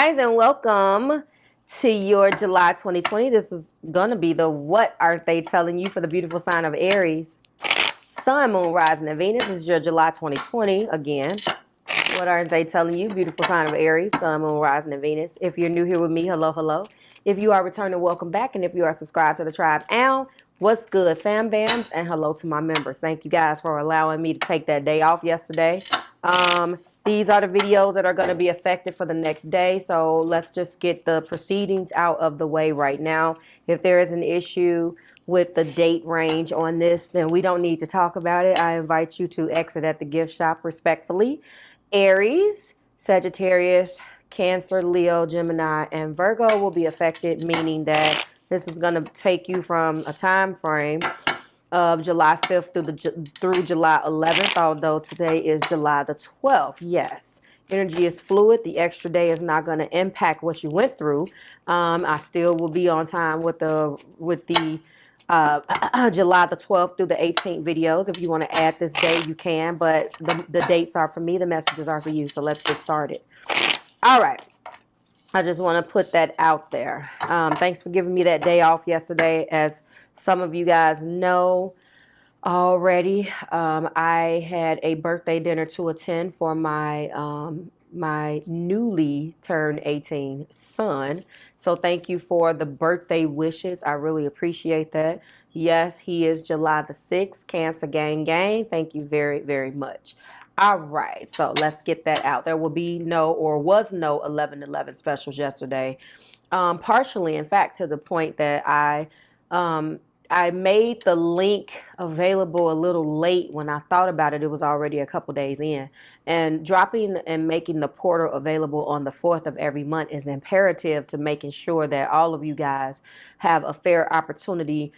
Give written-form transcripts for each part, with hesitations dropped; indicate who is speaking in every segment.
Speaker 1: guys, and welcome to your July 2020. This is going to be the What Aren't They Telling You for the beautiful sign of Aries. Sun, Moon, Rising, and Venus. This is your July 2020. Again, what aren't they telling you? Beautiful sign of Aries, Sun, Moon, Rising, and Venus. If you're new here with me, hello, hello. If you are returning, welcome back. And if you are subscribed to the tribe, what's good, fam bams? And hello to my members. Thank you guys for allowing me to take that day off yesterday. These are the videos that are going to be effective for the next day. So let's just get the proceedings out of the way right now. If there is an issue with the date range on this, then we don't need to talk about it. I invite you to exit at the gift shop respectfully. Aries, Sagittarius, Cancer, Leo, Gemini, and Virgo will be affected, meaning that this is going to take you from a time frame of July 5th through July 11th, although today is July the 12th. Yes, energy is fluid. The extra day is not going to impact what you went through. I still will be on time with the July the 12th through the 18th videos. If you want to add this day, you can, but the dates are for me, the messages are for you. So let's get started. All right. I just want to put that out there. Thanks for giving me that day off yesterday. As some of you guys know already, I had a birthday dinner to attend for my my newly turned 18 son. So thank you for the birthday wishes. I really appreciate that. Yes, he is July the 6th, Cancer gang gang. Thank you very, very much. All right, so let's get that out. There will be was no 11/11 specials yesterday. Partially, in fact, to the point that I made the link available a little late. When I thought about it, it was already a couple days in. And dropping and making the portal available on the 4th of every month is imperative to making sure that all of you guys have a fair opportunity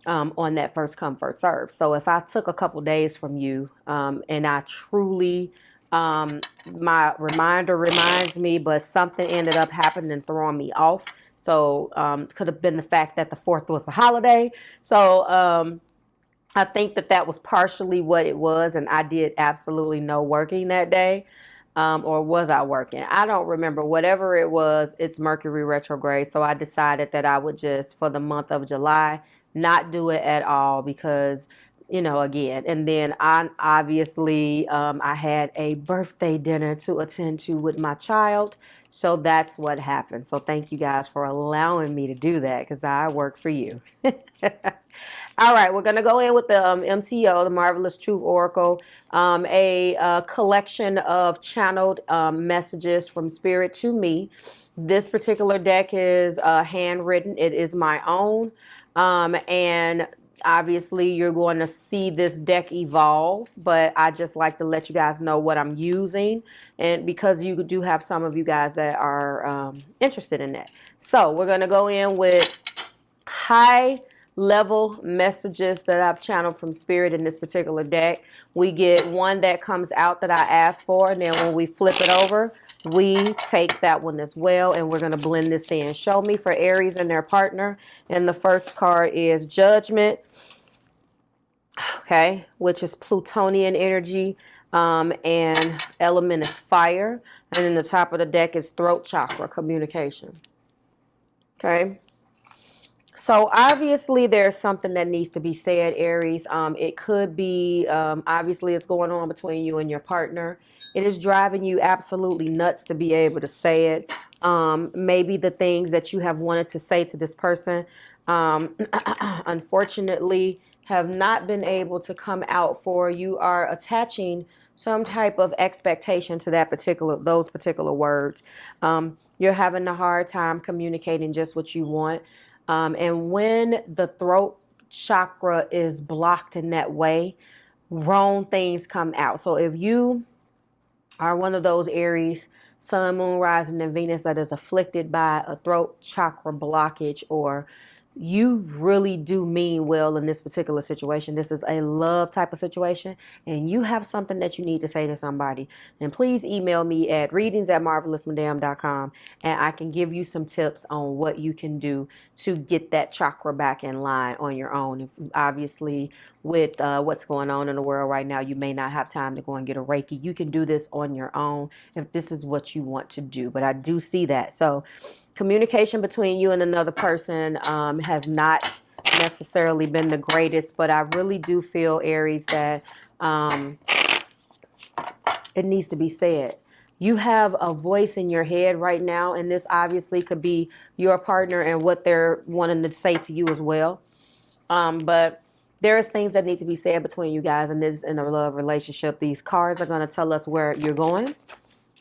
Speaker 1: on that first come, first serve. So if I took a couple days from you and I truly, my reminder reminds me, but something ended up happening and throwing me off. So could have been the fact that the 4th was a holiday. So I think that was partially what it was. And I did absolutely no working that day. Or was I working? I don't remember. Whatever it was, it's Mercury retrograde. So I decided that I would just, for the month of July, not do it at all because, you know, again, and then I had a birthday dinner to attend to with my child. So that's what happened. So thank you guys for allowing me to do that because I work for you. All right, we're going to go in with the MTO, the Marvelous Truth Oracle, a collection of channeled messages from Spirit to me. This particular deck is handwritten. It is my own. And obviously you're going to see this deck evolve, but I just like to let you guys know what I'm using, and because you do have some of you guys that are interested in that. So we're going to go in with high level messages that I've channeled from Spirit in this particular deck. We get one that comes out that I asked for, and then when we flip it over, we take that one as well, and we're going to blend this in. Show me for Aries and their partner. And the first card is Judgment, okay, which is Plutonian energy, and element is fire. And then the top of the deck is throat chakra, communication. Okay. So obviously there's something that needs to be said, Aries. It could be, obviously it's going on between you and your partner. It is driving you absolutely nuts to be able to say it. Maybe the things that you have wanted to say to this person, unfortunately, have not been able to come out for. You are attaching some type of expectation to those particular words. You're having a hard time communicating just what you want. And when the throat chakra is blocked in that way, wrong things come out. So if you are one of those Aries, Sun, Moon, Rising, and Venus that is afflicted by a throat chakra blockage, or you really do mean well in this particular situation. This is a love type of situation, and you have something that you need to say to somebody, then please email me at readingsbymarvelousmadame.com, and I can give you some tips on what you can do to get that chakra back in line on your own. If you obviously with what's going on in the world right now, you may not have time to go and get a Reiki. You can do this on your own if this is what you want to do. But I do see that. So communication between you and another person has not necessarily been the greatest. But I really do feel, Aries, that it needs to be said. You have a voice in your head right now, and this obviously could be your partner and what they're wanting to say to you as well. But there is things that need to be said between you guys, and this in a love relationship. These cards are going to tell us where you're going.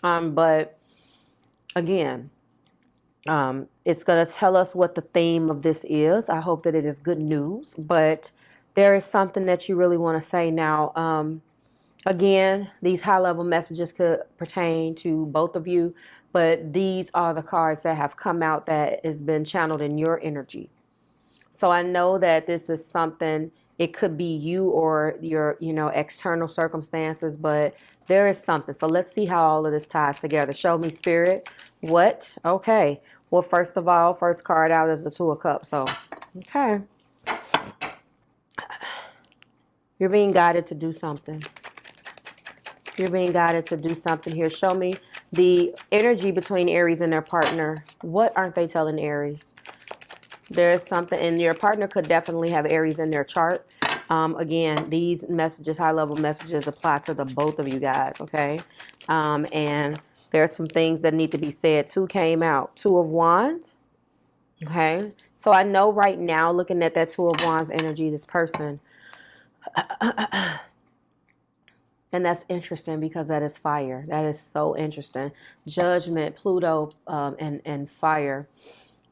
Speaker 1: But again, it's going to tell us what the theme of this is. I hope that it is good news, but there is something that you really want to say now. Again, these high-level messages could pertain to both of you, but these are the cards that have come out that has been channeled in your energy. So I know that this is something, it could be you or your, external circumstances, but there is something. So let's see how all of this ties together. Show me, Spirit. What? Okay. Well, first of all, first card out is the Two of Cups. So, okay. You're being guided to do something. You're being guided to do something here. Show me the energy between Aries and their partner. What aren't they telling Aries? There's something, and your partner could definitely have Aries in their chart. Again, these messages, high-level messages, apply to the both of you guys, okay? And there are some things that need to be said. Two came out. Two of Wands, okay? So I know right now, looking at that Two of Wands energy, this person, and that's interesting because that is fire. That is so interesting. Judgment, Pluto, and fire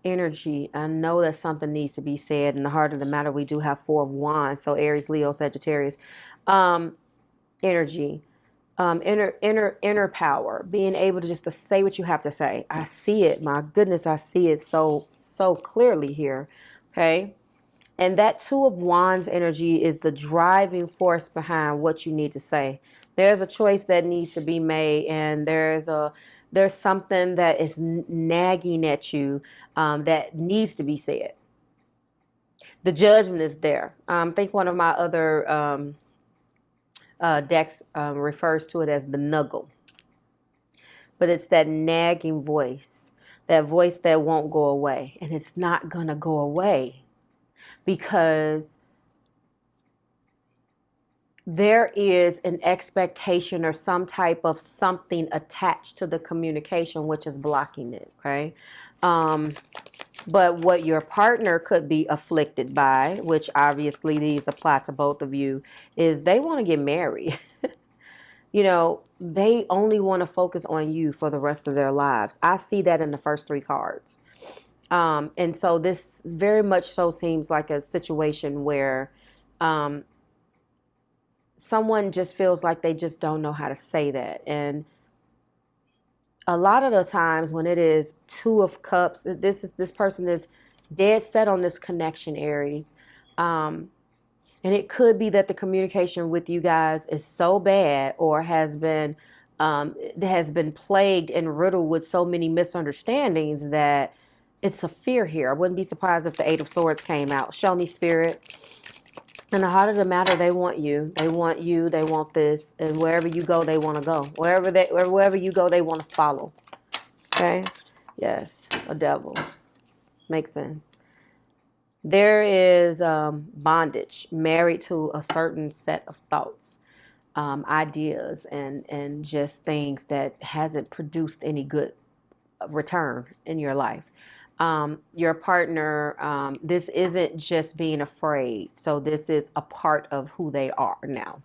Speaker 1: energy. I know that something needs to be said. In the heart of the matter, we do have Four of Wands. So Aries, Leo, Sagittarius. Energy. Inner power. Being able to just to say what you have to say. I see it. My goodness, I see it so clearly here. Okay. And that Two of Wands energy is the driving force behind what you need to say. There's a choice that needs to be made, and there's something that is nagging at you that needs to be said. The Judgment is there. I think one of my other decks refers to it as the Nuggle. But it's that nagging voice, that voice that won't go away. And it's not going to go away because there is an expectation or some type of something attached to the communication, which is blocking it, okay? But what your partner could be afflicted by, which obviously these apply to both of you, is they want to get married. They only want to focus on you for the rest of their lives. I see that in the first three cards. And so this very much so seems like a situation where someone just feels like they just don't know how to say that. And a lot of the times when it is Two of Cups, this person is dead set on this connection, Aries. And it could be that the communication with you guys is so bad or has been plagued and riddled with so many misunderstandings that it's a fear here. I wouldn't be surprised if the Eight of Swords came out. Show me, Spirit. In the heart of the matter, they want you. They want you. They want this. And wherever you go, they want to go. Wherever you go, they want to follow. Okay? Yes, a devil. Makes sense. There is bondage, married to a certain set of thoughts, ideas, and just things that hasn't produced any good return in your life. Your partner, this isn't just being afraid. So this is a part of who they are now.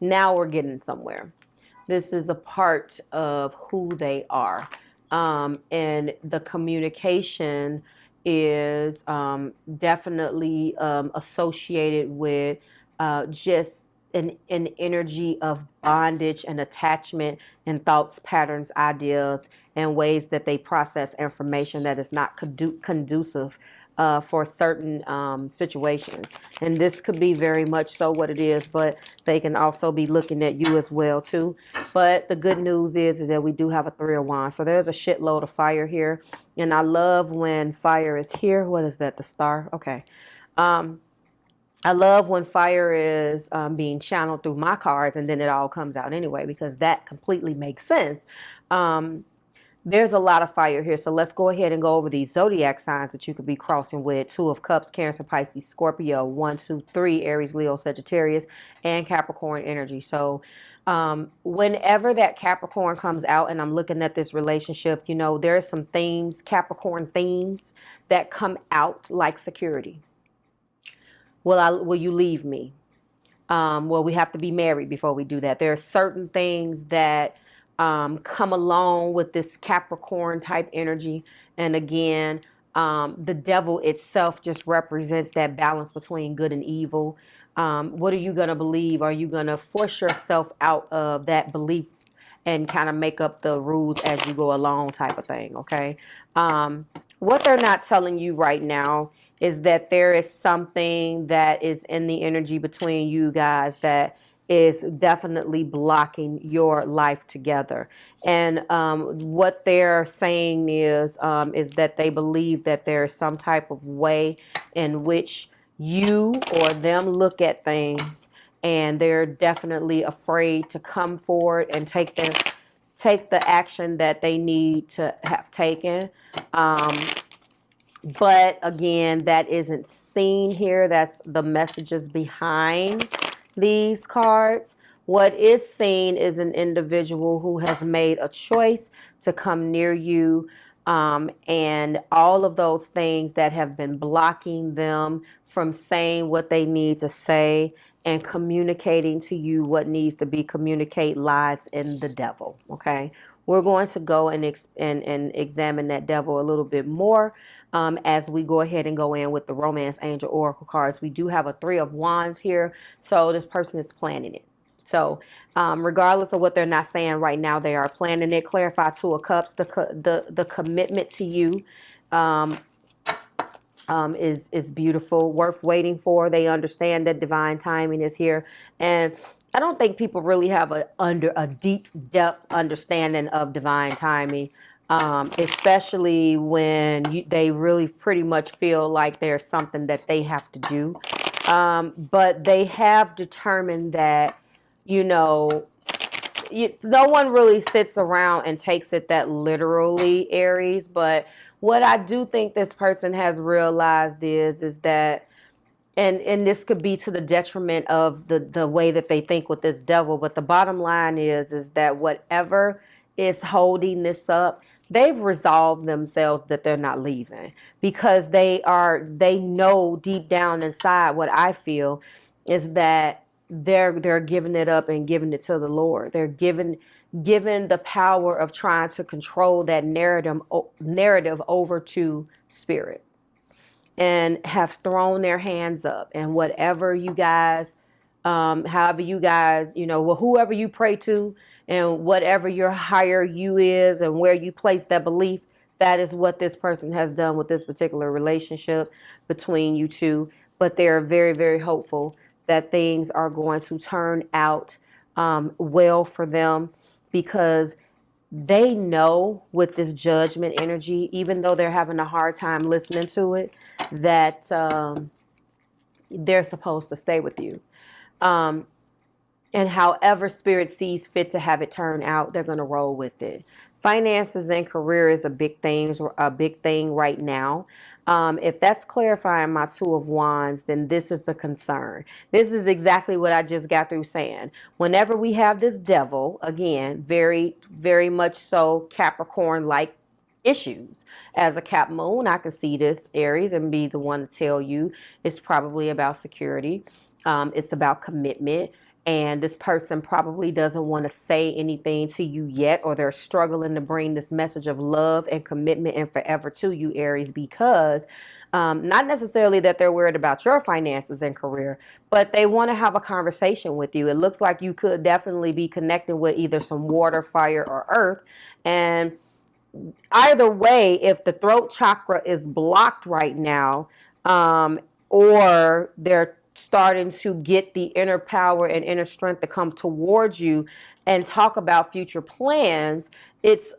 Speaker 1: Now we're getting somewhere. This is a part of who they are. And the communication is definitely associated with just an energy of bondage and attachment and thoughts, patterns, ideas, and ways that they process information that is not conducive for certain situations. And this could be very much so what it is, but they can also be looking at you as well too. But the good news is that we do have a Three of Wands. So there's a shitload of fire here. And I love when fire is here. What is that? The star? Okay. I love when fire is being channeled through my cards and then it all comes out anyway, because that completely makes sense. There's a lot of fire here. So let's go ahead and go over these zodiac signs that you could be crossing with. 2 of Cups, Cancer, Pisces, Scorpio, 1, 2, 3, Aries, Leo, Sagittarius, and Capricorn energy. So whenever that Capricorn comes out and I'm looking at this relationship, you know, there are some themes, Capricorn themes, that come out like security. Will you leave me? Well, we have to be married before we do that. There are certain things that come along with this Capricorn type energy. And again, the devil itself just represents that balance between good and evil. What are you going to believe? Are you going to force yourself out of that belief and kind of make up the rules as you go along type of thing, okay? What they're not telling you right now is that there is something that is in the energy between you guys that is definitely blocking your life together. And what they're saying is that they believe that there's some type of way in which you or them look at things, and they're definitely afraid to come forward and take the action that they need to have taken. But again, that isn't seen here. That's the messages behind these cards. What is seen is an individual who has made a choice to come near you, and all of those things that have been blocking them from saying what they need to say and communicating to you what needs to be communicated lies in the devil. Okay, we're going to go and examine that devil a little bit more as we go ahead and go in with the Romance Angel Oracle cards. We do have a 3 of Wands here, so this person is planning it. So regardless of what they're not saying right now, they are planning it. Clarify 2 of Cups, the commitment to you is beautiful, worth waiting for. They understand that divine timing is here. And I don't think people really have a deep depth understanding of divine timing, especially when they really pretty much feel like there's something that they have to do. But they have determined that, you know, no one really sits around and takes it that literally, Aries. But what I do think this person has realized is that, and this could be to the detriment of the way that they think with this devil, but the bottom line is that whatever is holding this up, they've resolved themselves that they're not leaving, because they know deep down inside, what I feel is that they're giving it up and giving it to the Lord. They're given the power of trying to control that narrative over to spirit, and have thrown their hands up. And whatever you guys, however you guys, whoever you pray to, and whatever your higher you is, and where you place that belief, that is what this person has done with this particular relationship between you two. But they're very, very hopeful that things are going to turn out well for them, because they know with this Judgment energy, even though they're having a hard time listening to it, that they're supposed to stay with you. And however Spirit sees fit to have it turn out, they're going to roll with it. Finances and career is a big thing right now. If that's clarifying my 2 of Wands, then this is a concern. This is exactly what I just got through saying. Whenever we have this devil, again, very, very much so Capricorn-like issues. As a Cap Moon, I can see this, Aries, and be the one to tell you it's probably about security. It's about commitment. And this person probably doesn't want to say anything to you yet, or they're struggling to bring this message of love and commitment and forever to you, Aries, because not necessarily that they're worried about your finances and career, but they want to have a conversation with you. It looks like you could definitely be connecting with either some water, fire, or earth. And either way, if the throat chakra is blocked right now, or they're starting to get the inner power and inner strength to come towards you and talk about future plans, it's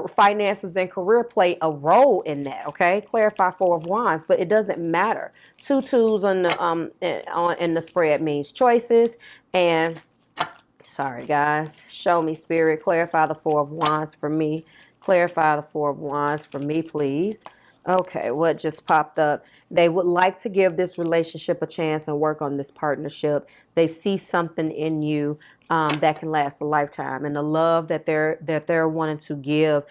Speaker 1: finances and career play a role in that. Okay, clarify Four of Wands, but it doesn't matter. Two twos on the in the spread means choices. And sorry guys, show me spirit, clarify the Four of Wands for me. Clarify the Four of Wands for me, please. Okay, what just popped up? They would like to give this relationship a chance and work on this partnership. They see something in you that can last a lifetime, and the love that they're wanting to give.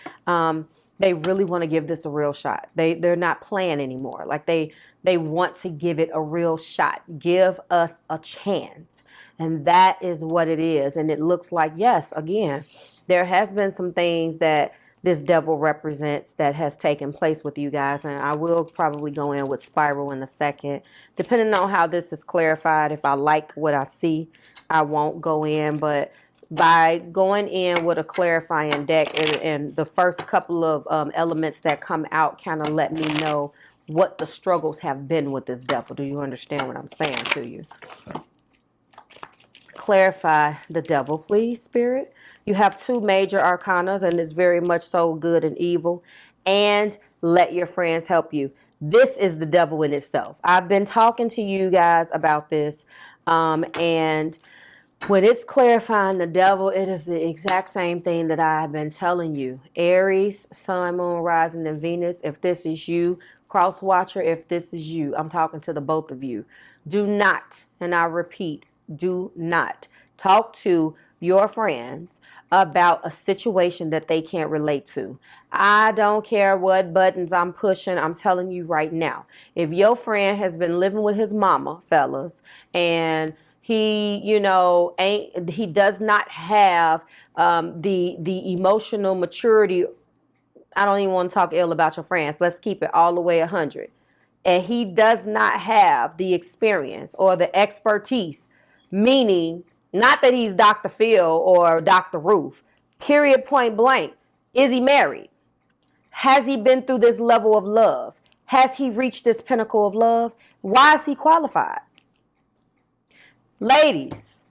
Speaker 1: They really want to give this a real shot. They're not playing anymore. Like they want to give it a real shot. Give us a chance, and that is what it is. And it looks like, yes, again, there has been some things that this devil represents that has taken place with you guys. And I will probably go in with spiral in a second. Depending on how this is clarified, if I like what I see, I won't go in. But by going in with a clarifying deck and the first couple of elements that come out kind of let me know what the struggles have been with this devil. Do you understand what I'm saying to you? Clarify the devil, please, Spirit. You have two major arcanas, and it's very much so good and evil. And let your friends help you. This is the devil in itself. I've been talking to you guys about this. And when it's clarifying the devil, it is the exact same thing that I've been telling you. Aries, Sun, Moon, Rising, and Venus, if this is you. Cross Watcher, if this is you. I'm talking to the both of you. Do not, and I repeat, do not talk to your friends about a situation that they can't relate to. I don't care what buttons I'm pushing. I'm telling you right now. If your friend has been living with his mama, fellas, and he, he does not have the emotional maturity. I don't even want to talk ill about your friends. Let's keep it all the way 100. And he does not have the experience or the expertise, meaning not that he's Dr. Phil or Dr. Ruth, period, point blank. Is he married? Has he been through this level of love? Has he reached this pinnacle of love? Why is he qualified? Ladies,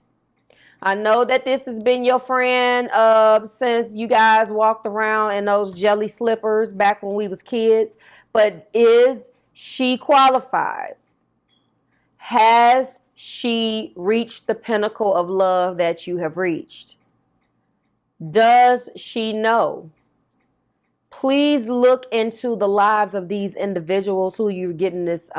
Speaker 1: I know that this has been your friend since you guys walked around in those jelly slippers back when we was kids, but is she qualified? Has she reached the pinnacle of love that you have reached? Does she know? Please look into the lives of these individuals who you're getting this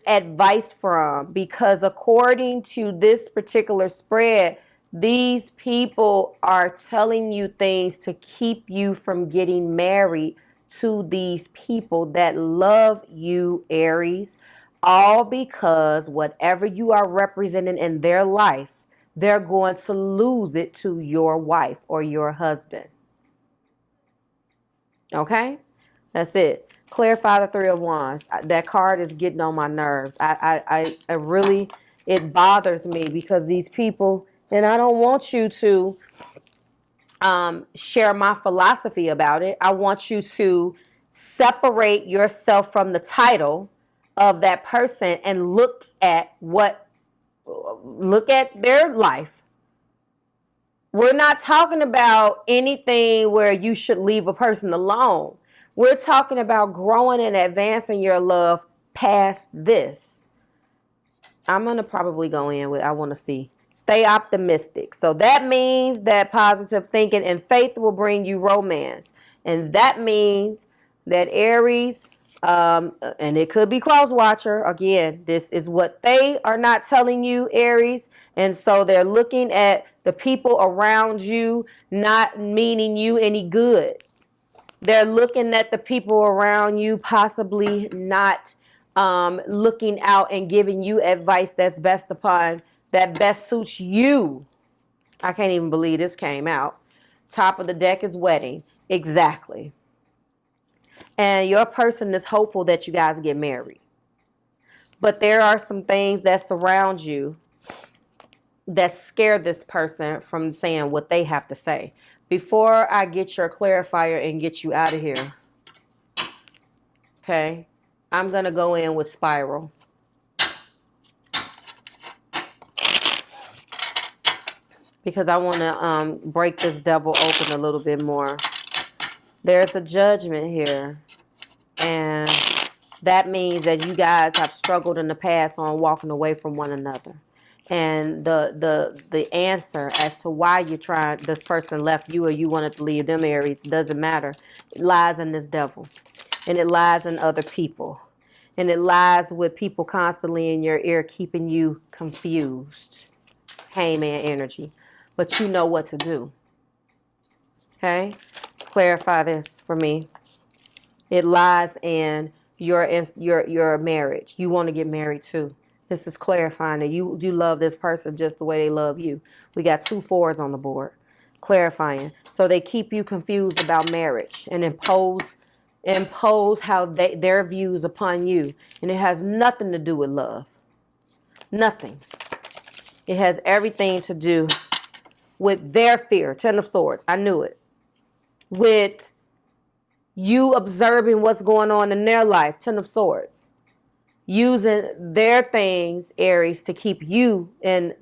Speaker 1: advice from, because according to this particular spread, these people are telling you things to keep you from getting married to these people that love you, Aries, all because whatever you are representing in their life, they're going to lose it to your wife or your husband. Okay? That's it. Clarify the Three of Wands. That card is getting on my nerves. I really, it bothers me because these people, and I don't want you to share my philosophy about it. I want you to separate yourself from the title of that person and look at their life. We're not talking about anything where you should leave a person alone. We're talking about growing and advancing your love past this. I'm going to probably go in with, I want to see. Stay optimistic. So that means that positive thinking and faith will bring you romance. And that means that Aries, and it could be Cross Watcher. Again, this is what they are not telling you, Aries. And so they're looking at the people around you not meaning you any good. They're looking at the people around you possibly not looking out and giving you advice that best suits you. I can't even believe this came out. Top of the deck is wedding. Exactly. And your person is hopeful that you guys get married. But there are some things that surround you that scare this person from saying what they have to say. Before I get your clarifier and get you out of here, okay, I'm going to go in with spiral. Because I want to break this devil open a little bit more. There's a judgment here. And that means that you guys have struggled in the past on walking away from one another. And the answer as to why you're trying, this person left you or you wanted to leave them, Aries, doesn't matter. It lies in this devil. And it lies in other people. And it lies with people constantly in your ear keeping you confused. Hangman energy. But you know what to do. Okay? Clarify this for me. It lies in your marriage. You want to get married too. This is clarifying that you love this person just the way they love you. We got 2 4s on the board. Clarifying. So they keep you confused about marriage and impose how their views upon you. And it has nothing to do with love. Nothing. It has everything to do with their fear. 10 of Swords. I knew it. With you observing what's going on in their life. 10 of Swords. Using their things, Aries, to keep you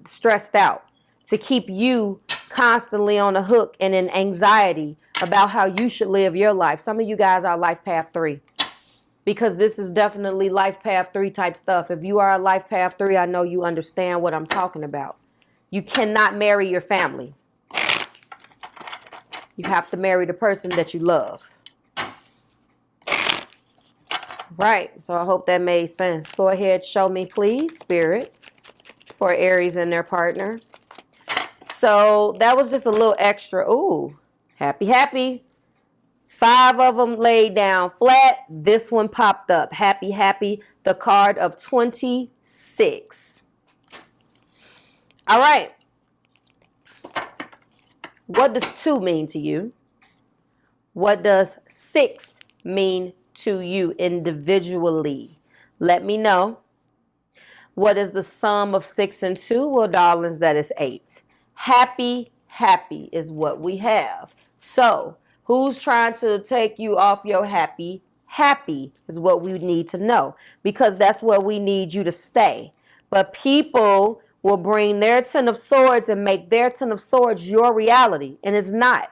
Speaker 1: stressed out. To keep you constantly on the hook and in anxiety about how you should live your life. Some of you guys are life path 3. Because this is definitely life path 3 type stuff. If you are a life path 3, I know you understand what I'm talking about. You cannot marry your family. You have to marry the person that you love. Right. So I hope that made sense. Go ahead. Show me, please, Spirit, for Aries and their partner. So that was just a little extra. Ooh, happy, happy. 5 of them laid down flat. This one popped up. Happy, happy. The card of 26. All right. What does 2 mean to you? What does 6 mean to you individually? Let me know. What is the sum of 6 and 2? Well, darlings, that is 8. Happy, happy is what we have. So, who's trying to take you off your happy? Happy is what we need to know, because that's where we need you to stay. But people will bring their 10 of Swords and make their 10 of Swords your reality, and it's not.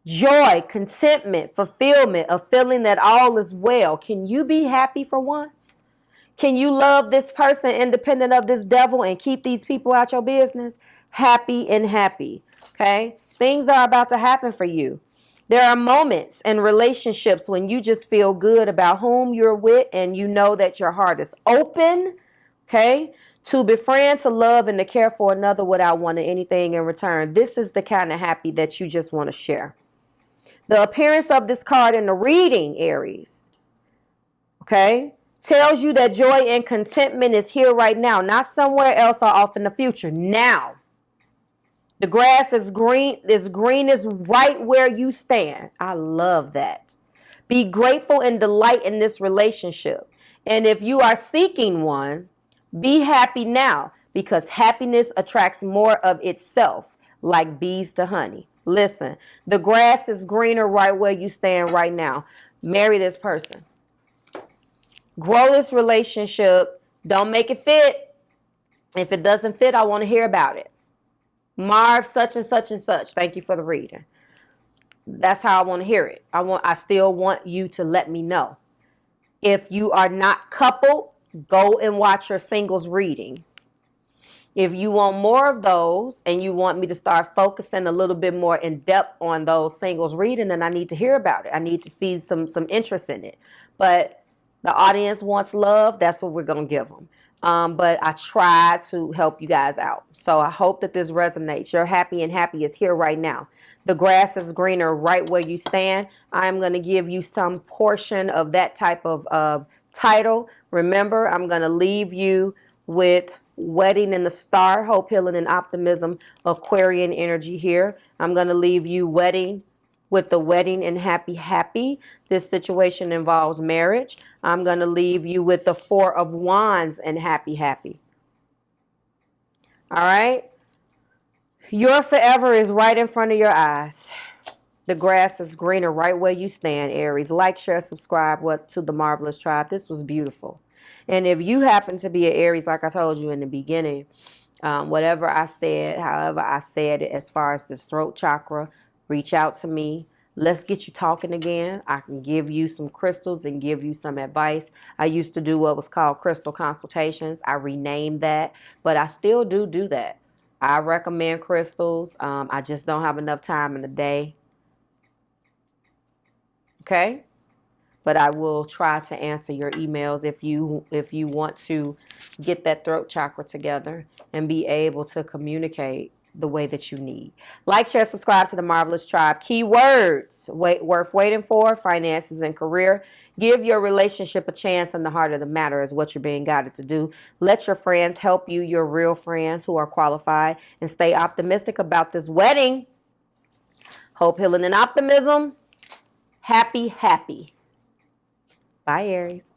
Speaker 1: Joy, contentment, fulfillment, a feeling that all is well. Can you be happy for once? Can you love this person independent of this devil and keep these people out your business? Happy and happy, okay? Things are about to happen for you. There are moments in relationships when you just feel good about whom you're with and you know that your heart is open, okay? To befriend, to love, and to care for another without wanting anything in return. This is the kind of happy that you just want to share. The appearance of this card in the reading, Aries, okay, tells you that joy and contentment is here right now, not somewhere else or off in the future. Now, the grass is green is right where you stand. I love that. Be grateful and delight in this relationship. And if you are seeking one, be happy now, because happiness attracts more of itself, like bees to honey. Listen, the grass is greener right where you stand right now. Marry this person. Grow this relationship. Don't make it fit. If it doesn't fit, I want to hear about it. Marv, such and such and such. Thank you for the reading. That's how I want to hear it. I still want you to let me know. If you are not coupled, go and watch your singles reading. If you want more of those and you want me to start focusing a little bit more in depth on those singles reading, then I need to hear about it. I need to see some interest in it. But the audience wants love. That's what we're going to give them. But I try to help you guys out. So I hope that this resonates. Your happy and happy is here right now. The grass is greener right where you stand. I'm going to give you some portion of that type of title. Remember, I'm going to leave you with Wedding in the Star, Hope, Healing, and Optimism, Aquarian energy here. I'm going to leave you with the wedding and happy, happy. This situation involves marriage. I'm going to leave you with the 4 of Wands and happy, happy. All right? Your forever is right in front of your eyes. The grass is greener right where you stand, Aries. Like, share, subscribe to the Marvelous Tribe. This was beautiful. And if you happen to be an Aries, like I told you in the beginning, whatever I said, however I said it, as far as this throat chakra, reach out to me. Let's get you talking again. I can give you some crystals and give you some advice. I used to do what was called crystal consultations. I renamed that, but I still do that. I recommend crystals. I just don't have enough time in the day. Okay? But I will try to answer your emails if you want to get that throat chakra together and be able to communicate the way that you need. Like, share, subscribe to the Marvelous Tribe. Keywords worth waiting for: finances and career. Give your relationship a chance, and the heart of the matter is what you're being guided to do. Let your friends help you, your real friends who are qualified, and stay optimistic about this wedding. Hope, healing, and optimism. Happy, happy. Bye, Aries.